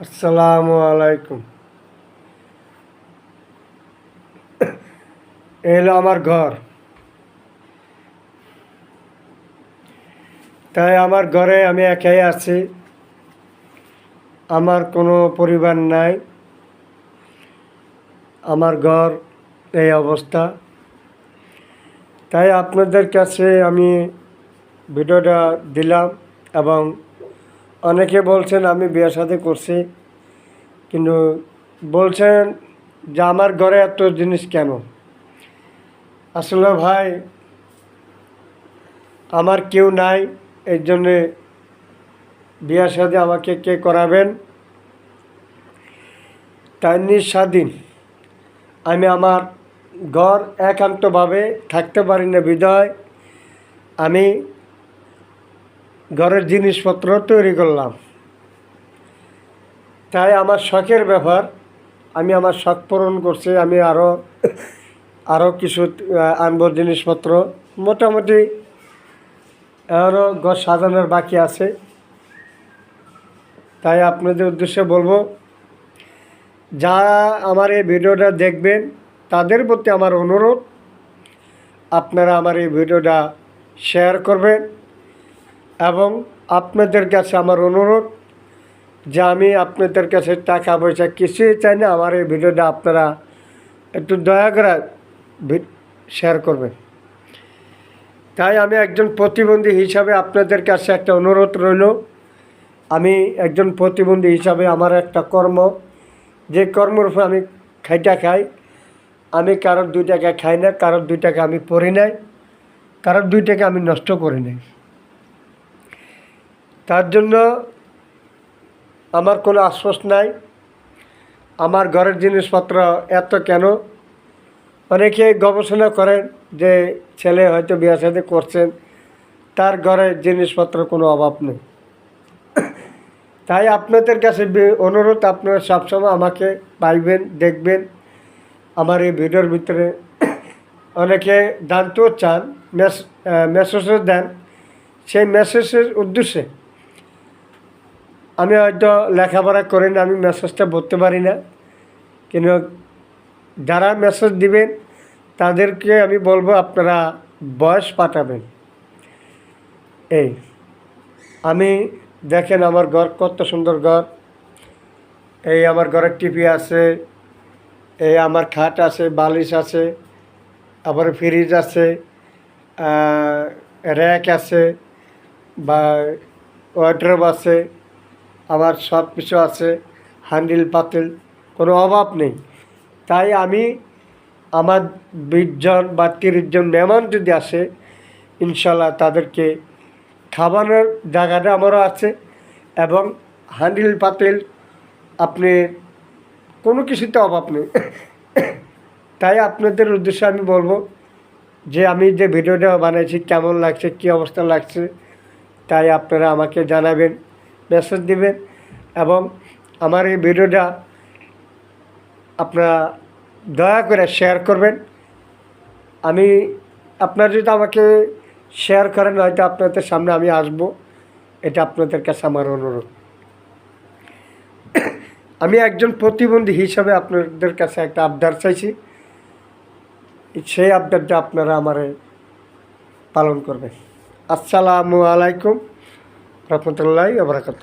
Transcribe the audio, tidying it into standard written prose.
আসসালামু আলাইকুম। এই হলো আমার ঘর। তাই আমার ঘরে আমি একাই আছি। আমার কোনো পরিবার নাই। আমার ঘর এই অবস্থা। তাই আপনাদের কাছে আমি ভিডিওটা দিলাম এবং অনেকে বলছেন আমি বিয়ে শাদী করছি, কিন্তু বলছেন যে আমার ঘরে এত জিনিস কেন। আসলে ভাই, আমার কেউ নাই, এই জন্যে বিয়ে শাদী আমাকে কে করাবেন? তাই নিঃস্বাধীন আমি আমার ঘর একান্তভাবে থাকতে পারি না বিধায় আমি ঘরের জিনিসপত্র তৈরি করলাম। তাই আমার শখের ব্যাপার, আমি আমার শখ পূরণ করছি। আমি আরও কিছু আনবো জিনিসপত্র। মোটামুটি আরও ঘর সাজানোর বাকি আছে। তাই আপনাদের উদ্দেশ্যে বলবো, যারা আমার এই ভিডিওটা দেখবেন তাদের প্রতি আমার অনুরোধ, আপনারা আমার এই ভিডিওটা শেয়ার করবেন। এবং আপনাদের কাছে আমার অনুরোধ যে আমি আপনাদের কাছে টাকা পয়সা কিছুই চাই না, আমার এই ভিডিওটা আপনারা একটু দয়া করে শেয়ার করবেন। তাই আমি একজন প্রতিবন্ধী হিসাবে আপনাদের কাছে একটা অনুরোধ রইল। আমি একজন প্রতিবন্ধী হিসাবে আমার একটা কর্ম, যে কর্মের উপর আমি খাইটা খাই। আমি কারোর 2 টাকা খাই না, কারোর 2 টাকা আমি পড়ি নাই, কারোর 2 টাকা আমি নষ্ট করি নাই। তার জন্য আমার কোনো আশ্বাস নাই। আমার ঘরের জিনিসপত্র এত কেন? অনেকে গবেষণা করেন যে ছেলে হয়তো বিয়ে শাদী করছেন, তার ঘরের জিনিসপত্র কোনো অভাব নেই। তাই আপনাদের কাছে অনুরোধ, আপনারা সবসময় আমাকে পাইবেন, দেখবেন। আমার এই ভিডিওর ভিতরে অনেকে জানতেও চান, মেসেজও দেন। সেই মেসেজের উদ্দেশ্যে আমি হয়তো লেখাপড়া করি না, আমি মেসেজটা বলতে পারি না, কিন্তু যারা মেসেজ দিবেন তাদেরকে আমি বলবো আপনারা ভয়েস পাঠাবেন। এই আমি দেখেন আমার ঘর কত সুন্দর ঘর। এই আমার ঘরের টিভি আছে, এই আমার খাট আছে, বালিশ আছে, আবার ফ্রিজ আছে, র্যাক আছে, বা ওয়ার্ড্রোব আছে, আবার সব কিছু আছে, হ্যান্ডেল পাতিল, কোনো অভাব নেই। তাই আমি আমার 20 জন বা 30 জন মেহমান যদি আসে, ইনশাল্লাহ তাদেরকে খাবারের জায়গাটা আমারও আছে এবং হ্যান্ডেল পাতিল, আপনি কোনো কিছুতে অভাব নেই। তাই আপনাদের উদ্দেশ্যে আমি বলবো যে আমি যে ভিডিওটা বানাইছি কেমন লাগছে, কী অবস্থা লাগছে, তাই আপনারা আমাকে জানাবেন, মেসেজ দিবেন এবং আমার এই ভিডিওটা আপনারা দয়া করে শেয়ার করবেন। আপনারা যদি আমাকে শেয়ার করেন, হয়তো আপনাদের সামনে আমি আসব। এটা আপনাদের কাছে আমার অনুরোধ। আমি একজন প্রতিবন্ধী হিসাবে আপনাদের কাছে একটা আবদার চাইছি, সেই আবদারটা আপনারা আমারে পালন করবেন। আসসালামু আলাইকুম রহমতুল্লাহি ওয়া বারাকাতুহু।